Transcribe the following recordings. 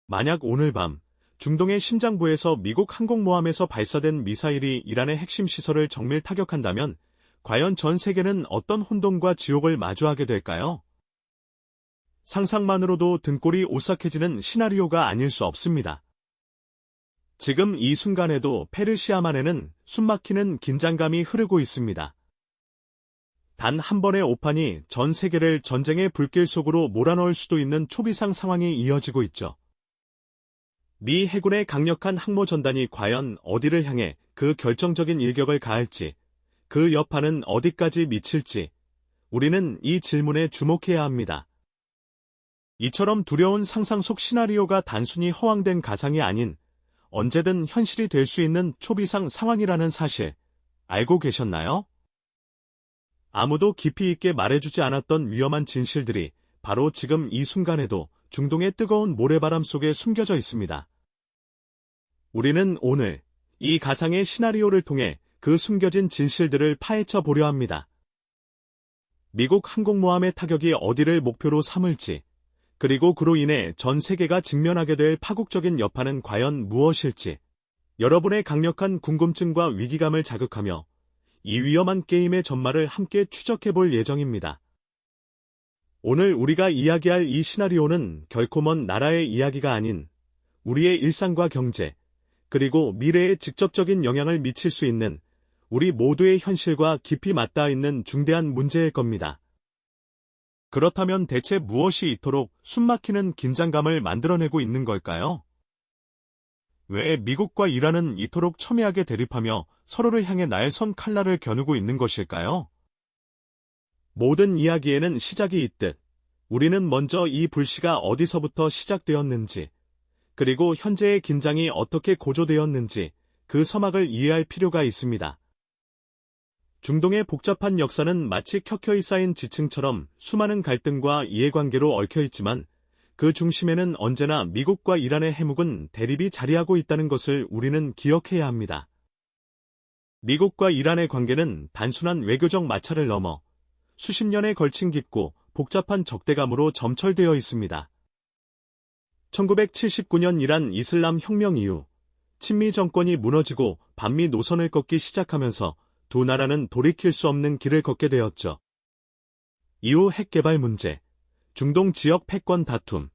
만약 오늘 밤 중동의 심장부에서 미국 항공모함에서 발사된 미사일이 이란의 핵심 시설을 정밀 타격한다면 과연 전 세계는 어떤 혼돈과 지옥을 마주하게 될까요? 상상만으로도 등골이 오싹해지는 시나리오가 아닐 수 없습니다. 지금 이 순간에도 페르시아만에는 숨막히는 긴장감이 흐르고 있습니다. 단 한 번의 오판이 전 세계를 전쟁의 불길 속으로 몰아넣을 수도 있는 초비상 상황이 이어지고 있죠. 미 해군의 강력한 항모전단이 과연 어디를 향해 그 결정적인 일격을 가할지, 그 여파는 어디까지 미칠지, 우리는 이 질문에 주목해야 합니다. 이처럼 두려운 상상 속 시나리오가 단순히 허황된 가상이 아닌 언제든 현실이 될 수 있는 초비상 상황이라는 사실, 알고 계셨나요? 아무도 깊이 있게 말해주지 않았던 위험한 진실들이 바로 지금 이 순간에도 중동의 뜨거운 모래바람 속에 숨겨져 있습니다. 우리는 오늘 이 가상의 시나리오를 통해 그 숨겨진 진실들을 파헤쳐 보려 합니다. 미국 항공모함의 타격이 어디를 목표로 삼을지, 그리고 그로 인해 전 세계가 직면하게 될 파국적인 여파는 과연 무엇일지, 여러분의 강력한 궁금증과 위기감을 자극하며 이 위험한 게임의 전말을 함께 추적해 볼 예정입니다. 오늘 우리가 이야기할 이 시나리오는 결코 먼 나라의 이야기가 아닌 우리의 일상과 경제, 그리고 미래에 직접적인 영향을 미칠 수 있는 우리 모두의 현실과 깊이 맞닿아 있는 중대한 문제일 겁니다. 그렇다면 대체 무엇이 이토록 숨막히는 긴장감을 만들어내고 있는 걸까요? 왜 미국과 이란은 이토록 첨예하게 대립하며 서로를 향해 날선 칼날을 겨누고 있는 것일까요? 모든 이야기에는 시작이 있듯 우리는 먼저 이 불씨가 어디서부터 시작되었는지, 그리고 현재의 긴장이 어떻게 고조되었는지 그 서막을 이해할 필요가 있습니다. 중동의 복잡한 역사는 마치 켜켜이 쌓인 지층처럼 수많은 갈등과 이해관계로 얽혀있지만 그 중심에는 언제나 미국과 이란의 해묵은 대립이 자리하고 있다는 것을 우리는 기억해야 합니다. 미국과 이란의 관계는 단순한 외교적 마찰을 넘어 수십 년에 걸친 깊고 복잡한 적대감으로 점철되어 있습니다. 1979년 이란 이슬람 혁명 이후 친미 정권이 무너지고 반미 노선을 걷기 시작하면서 두 나라는 돌이킬 수 없는 길을 걷게 되었죠. 이후 핵 개발 문제, 중동 지역 패권 다툼,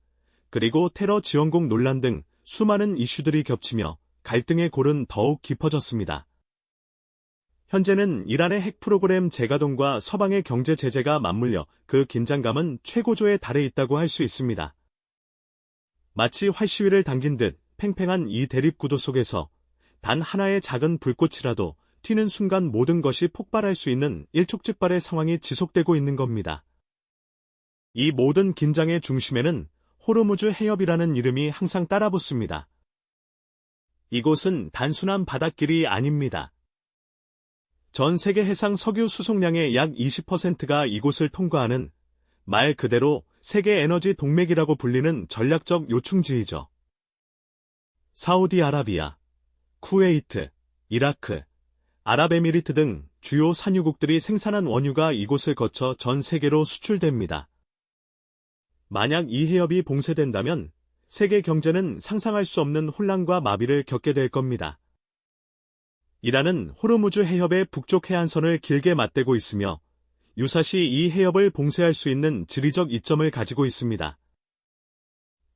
그리고 테러 지원국 논란 등 수많은 이슈들이 겹치며 갈등의 골은 더욱 깊어졌습니다. 현재는 이란의 핵 프로그램 재가동과 서방의 경제 제재가 맞물려 그 긴장감은 최고조에 달해 있다고 할 수 있습니다. 마치 활시위를 당긴 듯 팽팽한 이 대립 구도 속에서 단 하나의 작은 불꽃이라도 튀는 순간 모든 것이 폭발할 수 있는 일촉즉발의 상황이 지속되고 있는 겁니다. 이 모든 긴장의 중심에는 호르무즈 해협이라는 이름이 항상 따라붙습니다. 이곳은 단순한 바닷길이 아닙니다. 전 세계 해상 석유 수송량의 약 20%가 이곳을 통과하는 말 그대로 세계 에너지 동맥이라고 불리는 전략적 요충지이죠. 사우디아라비아, 쿠웨이트, 이라크, 아랍에미리트 등 주요 산유국들이 생산한 원유가 이곳을 거쳐 전 세계로 수출됩니다. 만약 이 해협이 봉쇄된다면 세계 경제는 상상할 수 없는 혼란과 마비를 겪게 될 겁니다. 이란은 호르무즈 해협의 북쪽 해안선을 길게 맞대고 있으며 유사시 이 해협을 봉쇄할 수 있는 지리적 이점을 가지고 있습니다.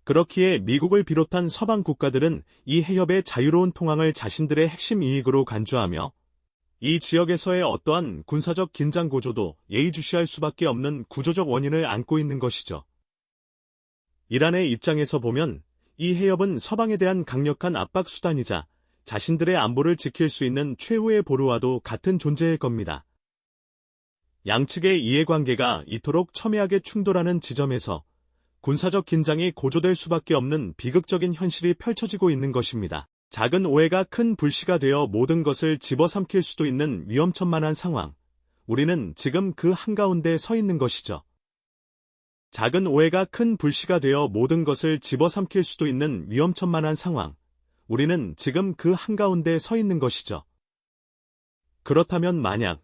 그렇기에 미국을 비롯한 서방 국가들은 이 해협의 자유로운 통항을 자신들의 핵심 이익으로 간주하며 이 지역에서의 어떠한 군사적 긴장 고조도 예의주시할 수밖에 없는 구조적 원인을 안고 있는 것이죠. 이란의 입장에서 보면 이 해협은 서방에 대한 강력한 압박 수단이자 자신들의 안보를 지킬 수 있는 최후의 보루와도 같은 존재일 겁니다. 양측의 이해관계가 이토록 첨예하게 충돌하는 지점에서 군사적 긴장이 고조될 수밖에 없는 비극적인 현실이 펼쳐지고 있는 것입니다. 작은 오해가 큰 불씨가 되어 모든 것을 집어삼킬 수도 있는 위험천만한 상황. 우리는 지금 그 한가운데 서 있는 것이죠. 작은 오해가 큰 불씨가 되어 모든 것을 집어삼킬 수도 있는 위험천만한 상황. 우리는 지금 그 한가운데 서 있는 것이죠. 그렇다면 만약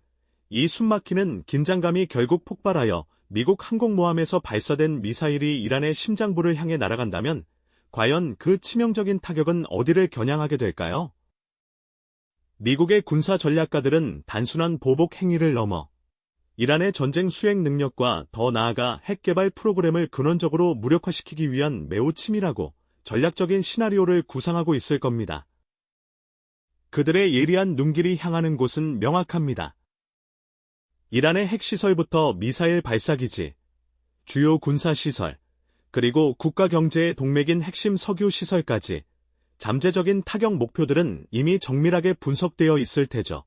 이 숨막히는 긴장감이 결국 폭발하여 미국 항공모함에서 발사된 미사일이 이란의 심장부를 향해 날아간다면 과연 그 치명적인 타격은 어디를 겨냥하게 될까요? 미국의 군사 전략가들은 단순한 보복 행위를 넘어 이란의 전쟁 수행 능력과 더 나아가 핵 개발 프로그램을 근원적으로 무력화시키기 위한 매우 치밀하고 전략적인 시나리오를 구상하고 있을 겁니다. 그들의 예리한 눈길이 향하는 곳은 명확합니다. 이란의 핵시설부터 미사일 발사기지, 주요 군사시설, 그리고 국가 경제의 동맥인 핵심 석유 시설까지 잠재적인 타격 목표들은 이미 정밀하게 분석되어 있을 테죠.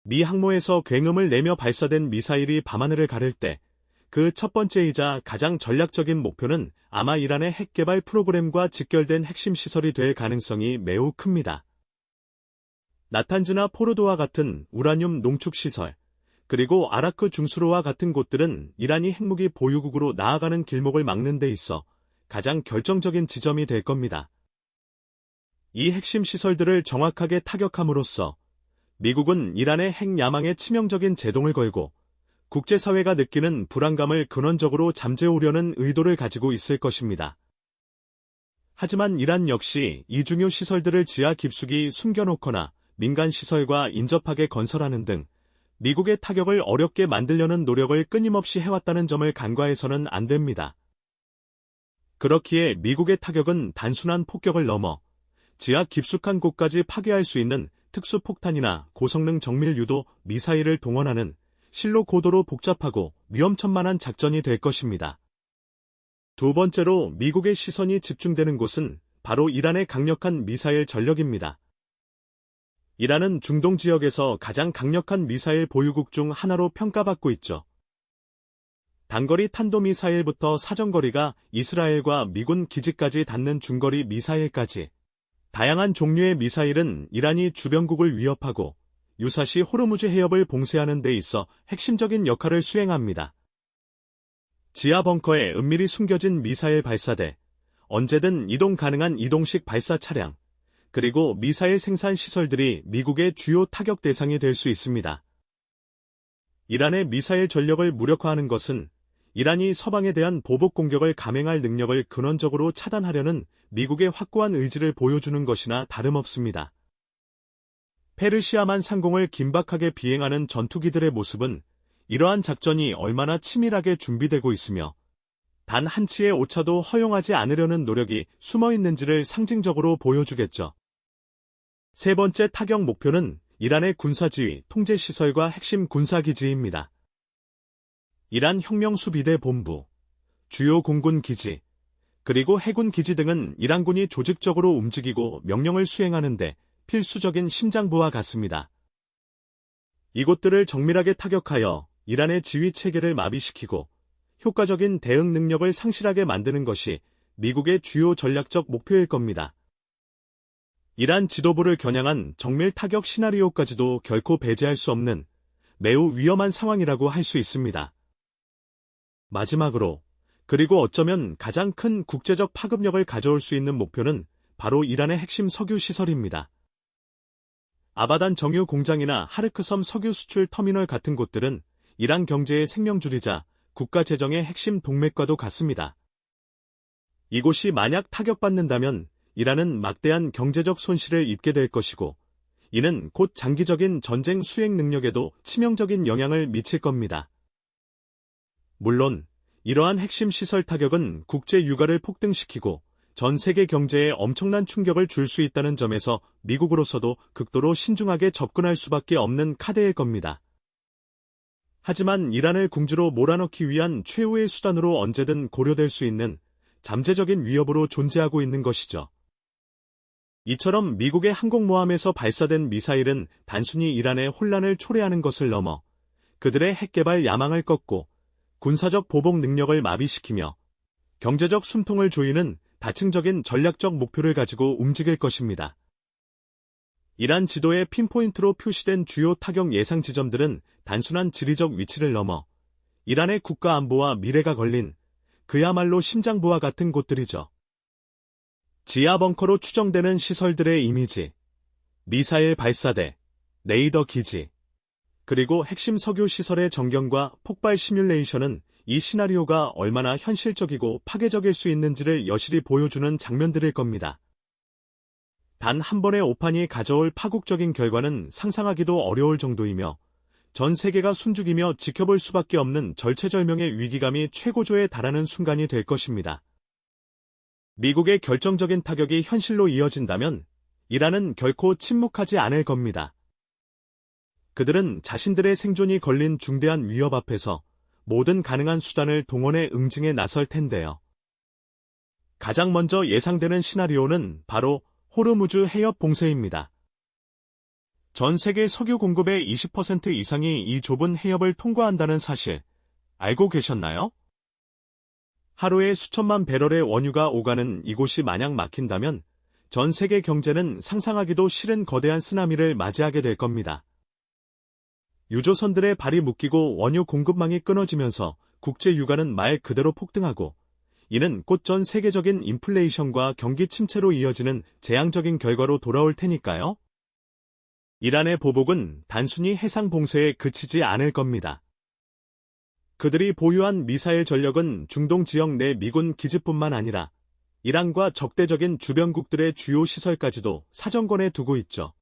미 항모에서 굉음을 내며 발사된 미사일이 밤하늘을 가를 때 그 첫 번째이자 가장 전략적인 목표는 아마 이란의 핵 개발 프로그램과 직결된 핵심 시설이 될 가능성이 매우 큽니다. 나탄즈나 포르도와 같은 우라늄 농축 시설, 그리고 아라크 중수로와 같은 곳들은 이란이 핵무기 보유국으로 나아가는 길목을 막는 데 있어 가장 결정적인 지점이 될 겁니다. 이 핵심 시설들을 정확하게 타격함으로써 미국은 이란의 핵 야망에 치명적인 제동을 걸고 국제사회가 느끼는 불안감을 근원적으로 잠재우려는 의도를 가지고 있을 것입니다. 하지만 이란 역시 이 중요 시설들을 지하 깊숙이 숨겨놓거나 민간 시설과 인접하게 건설하는 등 미국의 타격을 어렵게 만들려는 노력을 끊임없이 해왔다는 점을 간과해서는 안 됩니다. 그렇기에 미국의 타격은 단순한 폭격을 넘어 지하 깊숙한 곳까지 파괴할 수 있는 특수폭탄이나 고성능 정밀 유도 미사일을 동원하는 실로 고도로 복잡하고 위험천만한 작전이 될 것입니다. 두 번째로 미국의 시선이 집중되는 곳은 바로 이란의 강력한 미사일 전력입니다. 이란은 중동 지역에서 가장 강력한 미사일 보유국 중 하나로 평가받고 있죠. 단거리 탄도미사일부터 사정거리가 이스라엘과 미군 기지까지 닿는 중거리 미사일까지 다양한 종류의 미사일은 이란이 주변국을 위협하고 유사시 호르무즈 해협을 봉쇄하는 데 있어 핵심적인 역할을 수행합니다. 지하 벙커에 은밀히 숨겨진 미사일 발사대, 언제든 이동 가능한 이동식 발사 차량, 그리고 미사일 생산 시설들이 미국의 주요 타격 대상이 될 수 있습니다. 이란의 미사일 전력을 무력화하는 것은 이란이 서방에 대한 보복 공격을 감행할 능력을 근원적으로 차단하려는 미국의 확고한 의지를 보여주는 것이나 다름없습니다. 페르시아만 상공을 긴박하게 비행하는 전투기들의 모습은 이러한 작전이 얼마나 치밀하게 준비되고 있으며 단 한치의 오차도 허용하지 않으려는 노력이 숨어 있는지를 상징적으로 보여주겠죠. 세 번째 타격 목표는 이란의 군사지휘, 통제시설과 핵심 군사기지입니다. 이란 혁명수비대 본부, 주요 공군 기지, 그리고 해군 기지 등은 이란군이 조직적으로 움직이고 명령을 수행하는데 필수적인 심장부와 같습니다. 이곳들을 정밀하게 타격하여 이란의 지휘체계를 마비시키고 효과적인 대응 능력을 상실하게 만드는 것이 미국의 주요 전략적 목표일 겁니다. 이란 지도부를 겨냥한 정밀 타격 시나리오까지도 결코 배제할 수 없는 매우 위험한 상황이라고 할 수 있습니다. 마지막으로, 그리고 어쩌면 가장 큰 국제적 파급력을 가져올 수 있는 목표는 바로 이란의 핵심 석유 시설입니다. 아바단 정유 공장이나 하르크섬 석유 수출 터미널 같은 곳들은 이란 경제의 생명줄이자 국가 재정의 핵심 동맥과도 같습니다. 이곳이 만약 타격받는다면 이란은 막대한 경제적 손실을 입게 될 것이고, 이는 곧 장기적인 전쟁 수행 능력에도 치명적인 영향을 미칠 겁니다. 물론 이러한 핵심 시설 타격은 국제 유가를 폭등시키고 전 세계 경제에 엄청난 충격을 줄 수 있다는 점에서 미국으로서도 극도로 신중하게 접근할 수밖에 없는 카드일 겁니다. 하지만 이란을 궁지로 몰아넣기 위한 최후의 수단으로 언제든 고려될 수 있는 잠재적인 위협으로 존재하고 있는 것이죠. 이처럼 미국의 항공모함에서 발사된 미사일은 단순히 이란의 혼란을 초래하는 것을 넘어 그들의 핵개발 야망을 꺾고 군사적 보복 능력을 마비시키며 경제적 숨통을 조이는 다층적인 전략적 목표를 가지고 움직일 것입니다. 이란 지도에 핀포인트로 표시된 주요 타격 예상 지점들은 단순한 지리적 위치를 넘어 이란의 국가 안보와 미래가 걸린 그야말로 심장부와 같은 곳들이죠. 지하 벙커로 추정되는 시설들의 이미지, 미사일 발사대, 레이더 기지, 그리고 핵심 석유 시설의 전경과 폭발 시뮬레이션은 이 시나리오가 얼마나 현실적이고 파괴적일 수 있는지를 여실히 보여주는 장면들일 겁니다. 단 한 번의 오판이 가져올 파국적인 결과는 상상하기도 어려울 정도이며 전 세계가 숨죽이며 지켜볼 수밖에 없는 절체절명의 위기감이 최고조에 달하는 순간이 될 것입니다. 미국의 결정적인 타격이 현실로 이어진다면 이란은 결코 침묵하지 않을 겁니다. 그들은 자신들의 생존이 걸린 중대한 위협 앞에서 모든 가능한 수단을 동원해 응징에 나설 텐데요. 가장 먼저 예상되는 시나리오는 바로 호르무즈 해협 봉쇄입니다. 전 세계 석유 공급의 20% 이상이 이 좁은 해협을 통과한다는 사실 알고 계셨나요? 하루에 수천만 배럴의 원유가 오가는 이곳이 만약 막힌다면 전 세계 경제는 상상하기도 싫은 거대한 쓰나미를 맞이하게 될 겁니다. 유조선들의 발이 묶이고 원유 공급망이 끊어지면서 국제 유가는 말 그대로 폭등하고 이는 곧 전 세계적인 인플레이션과 경기 침체로 이어지는 재앙적인 결과로 돌아올 테니까요. 이란의 보복은 단순히 해상 봉쇄에 그치지 않을 겁니다. 그들이 보유한 미사일 전력은 중동 지역 내 미군 기지뿐만 아니라 이란과 적대적인 주변국들의 주요 시설까지도 사정권에 두고 있죠.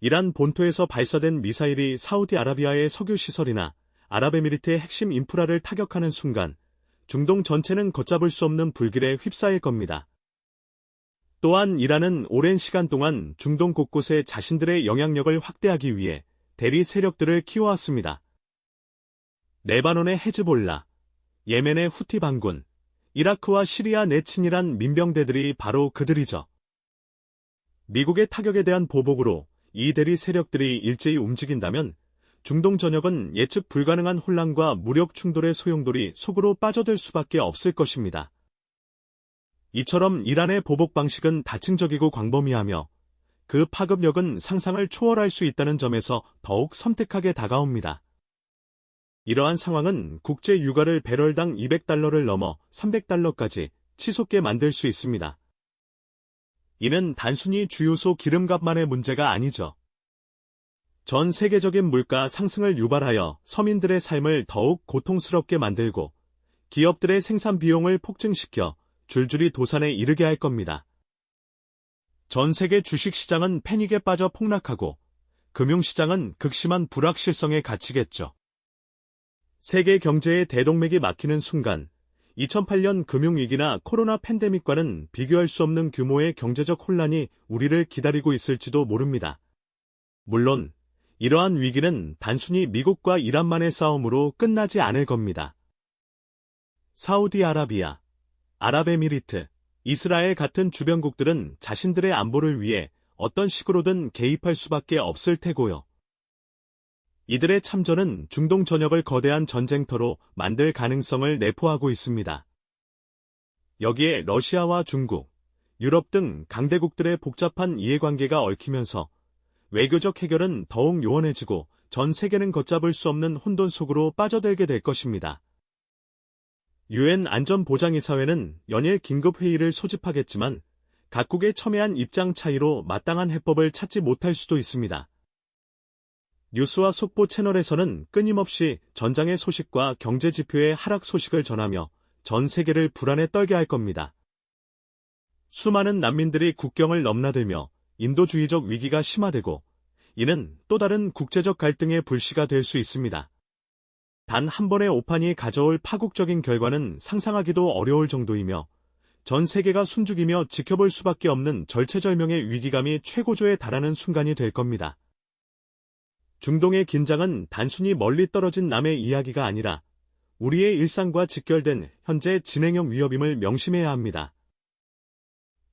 이란 본토에서 발사된 미사일이 사우디아라비아의 석유 시설이나 아랍에미리트의 핵심 인프라를 타격하는 순간 중동 전체는 걷잡을 수 없는 불길에 휩싸일 겁니다. 또한 이란은 오랜 시간 동안 중동 곳곳에 자신들의 영향력을 확대하기 위해 대리 세력들을 키워왔습니다. 레바논의 헤즈볼라, 예멘의 후티 반군, 이라크와 시리아 내 친이란 민병대들이 바로 그들이죠. 미국의 타격에 대한 보복으로 이 대리 세력들이 일제히 움직인다면 중동 전역은 예측 불가능한 혼란과 무력 충돌의 소용돌이 속으로 빠져들 수밖에 없을 것입니다. 이처럼 이란의 보복 방식은 다층적이고 광범위하며 그 파급력은 상상을 초월할 수 있다는 점에서 더욱 섬뜩하게 다가옵니다. 이러한 상황은 국제 유가를 배럴당 200달러를 넘어 300달러까지 치솟게 만들 수 있습니다. 이는 단순히 주유소 기름값만의 문제가 아니죠. 전 세계적인 물가 상승을 유발하여 서민들의 삶을 더욱 고통스럽게 만들고 기업들의 생산 비용을 폭증시켜 줄줄이 도산에 이르게 할 겁니다. 전 세계 주식시장은 패닉에 빠져 폭락하고 금융시장은 극심한 불확실성에 갇히겠죠. 세계 경제의 대동맥이 막히는 순간 2008년 금융위기나 코로나 팬데믹과는 비교할 수 없는 규모의 경제적 혼란이 우리를 기다리고 있을지도 모릅니다. 물론 이러한 위기는 단순히 미국과 이란만의 싸움으로 끝나지 않을 겁니다. 사우디아라비아, 아랍에미리트, 이스라엘 같은 주변국들은 자신들의 안보를 위해 어떤 식으로든 개입할 수밖에 없을 테고요. 이들의 참전은 중동 전역을 거대한 전쟁터로 만들 가능성을 내포하고 있습니다. 여기에 러시아와 중국, 유럽 등 강대국들의 복잡한 이해관계가 얽히면서 외교적 해결은 더욱 요원해지고 전 세계는 걷잡을 수 없는 혼돈 속으로 빠져들게 될 것입니다. 유엔 안전보장이사회는 연일 긴급회의를 소집하겠지만 각국의 첨예한 입장 차이로 마땅한 해법을 찾지 못할 수도 있습니다. 뉴스와 속보 채널에서는 끊임없이 전장의 소식과 경제 지표의 하락 소식을 전하며 전 세계를 불안에 떨게 할 겁니다. 수많은 난민들이 국경을 넘나들며 인도주의적 위기가 심화되고 이는 또 다른 국제적 갈등의 불씨가 될 수 있습니다. 단 한 번의 오판이 가져올 파국적인 결과는 상상하기도 어려울 정도이며 전 세계가 숨죽이며 지켜볼 수밖에 없는 절체절명의 위기감이 최고조에 달하는 순간이 될 겁니다. 중동의 긴장은 단순히 멀리 떨어진 남의 이야기가 아니라 우리의 일상과 직결된 현재 진행형 위협임을 명심해야 합니다.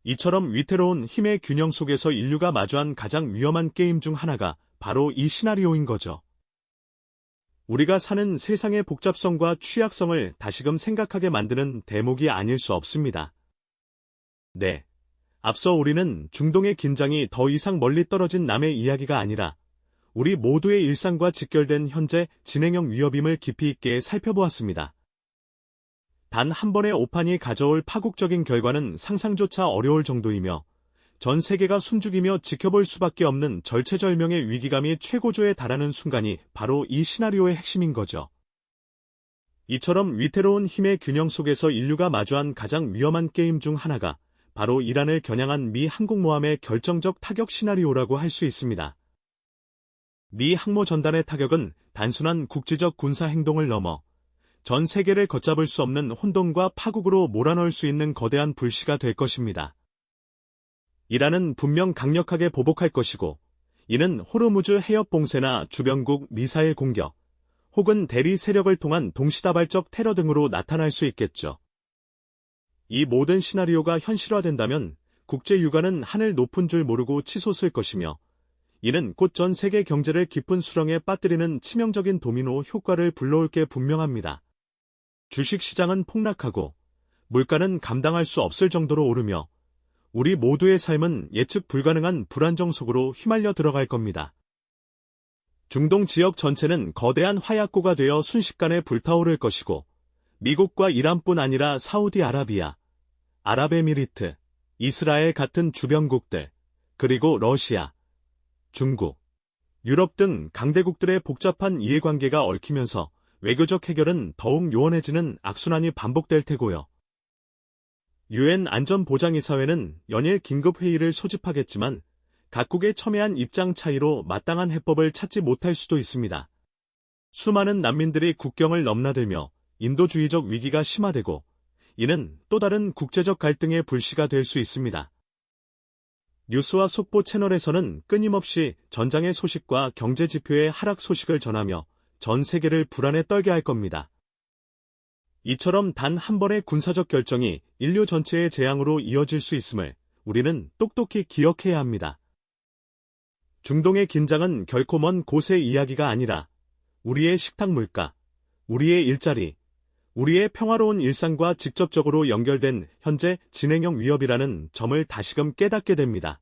이처럼 위태로운 힘의 균형 속에서 인류가 마주한 가장 위험한 게임 중 하나가 바로 이 시나리오인 거죠. 우리가 사는 세상의 복잡성과 취약성을 다시금 생각하게 만드는 대목이 아닐 수 없습니다. 네. 앞서 우리는 중동의 긴장이 더 이상 멀리 떨어진 남의 이야기가 아니라 우리 모두의 일상과 직결된 현재 진행형 위협임을 깊이 있게 살펴보았습니다. 단 한 번의 오판이 가져올 파국적인 결과는 상상조차 어려울 정도이며 전 세계가 숨죽이며 지켜볼 수밖에 없는 절체절명의 위기감이 최고조에 달하는 순간이 바로 이 시나리오의 핵심인 거죠. 이처럼 위태로운 힘의 균형 속에서 인류가 마주한 가장 위험한 게임 중 하나가 바로 이란을 겨냥한 미 항공모함의 결정적 타격 시나리오라고 할 수 있습니다. 미 항모 전단의 타격은 단순한 국지적 군사 행동을 넘어 전 세계를 걷잡을 수 없는 혼돈과 파국으로 몰아넣을 수 있는 거대한 불씨가 될 것입니다. 이란은 분명 강력하게 보복할 것이고, 이는 호르무즈 해협 봉쇄나 주변국 미사일 공격, 혹은 대리 세력을 통한 동시다발적 테러 등으로 나타날 수 있겠죠. 이 모든 시나리오가 현실화된다면 국제 유가는 하늘 높은 줄 모르고 치솟을 것이며, 이는 곧 전 세계 경제를 깊은 수렁에 빠뜨리는 치명적인 도미노 효과를 불러올 게 분명합니다. 주식시장은 폭락하고 물가는 감당할 수 없을 정도로 오르며 우리 모두의 삶은 예측 불가능한 불안정 속으로 휘말려 들어갈 겁니다. 중동 지역 전체는 거대한 화약고가 되어 순식간에 불타오를 것이고 미국과 이란뿐 아니라 사우디아라비아, 아랍에미리트, 이스라엘 같은 주변국들, 그리고 러시아, 중국, 유럽 등 강대국들의 복잡한 이해관계가 얽히면서 외교적 해결은 더욱 요원해지는 악순환이 반복될 테고요. 유엔 안전보장이사회는 연일 긴급회의를 소집하겠지만 각국의 첨예한 입장 차이로 마땅한 해법을 찾지 못할 수도 있습니다. 수많은 난민들이 국경을 넘나들며 인도주의적 위기가 심화되고 이는 또 다른 국제적 갈등의 불씨가 될 수 있습니다. 뉴스와 속보 채널에서는 끊임없이 전장의 소식과 경제 지표의 하락 소식을 전하며 전 세계를 불안에 떨게 할 겁니다. 이처럼 단 한 번의 군사적 결정이 인류 전체의 재앙으로 이어질 수 있음을 우리는 똑똑히 기억해야 합니다. 중동의 긴장은 결코 먼 곳의 이야기가 아니라 우리의 식탁 물가, 우리의 일자리, 우리의 평화로운 일상과 직접적으로 연결된 현재 진행형 위협이라는 점을 다시금 깨닫게 됩니다.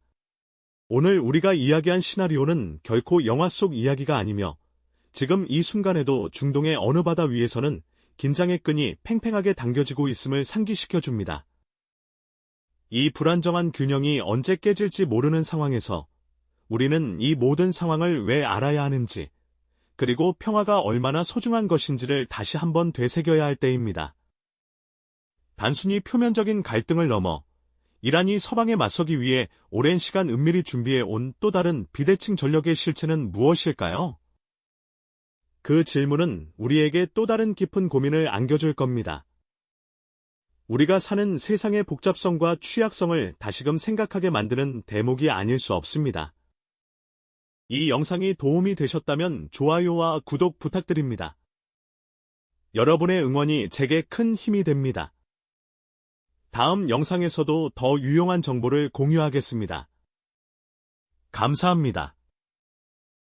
오늘 우리가 이야기한 시나리오는 결코 영화 속 이야기가 아니며 지금 이 순간에도 중동의 어느 바다 위에서는 긴장의 끈이 팽팽하게 당겨지고 있음을 상기시켜줍니다. 이 불안정한 균형이 언제 깨질지 모르는 상황에서 우리는 이 모든 상황을 왜 알아야 하는지, 그리고 평화가 얼마나 소중한 것인지를 다시 한번 되새겨야 할 때입니다. 단순히 표면적인 갈등을 넘어 이란이 서방에 맞서기 위해 오랜 시간 은밀히 준비해 온 또 다른 비대칭 전력의 실체는 무엇일까요? 그 질문은 우리에게 또 다른 깊은 고민을 안겨줄 겁니다. 우리가 사는 세상의 복잡성과 취약성을 다시금 생각하게 만드는 대목이 아닐 수 없습니다. 이 영상이 도움이 되셨다면 좋아요와 구독 부탁드립니다. 여러분의 응원이 제게 큰 힘이 됩니다. 다음 영상에서도 더 유용한 정보를 공유하겠습니다. 감사합니다.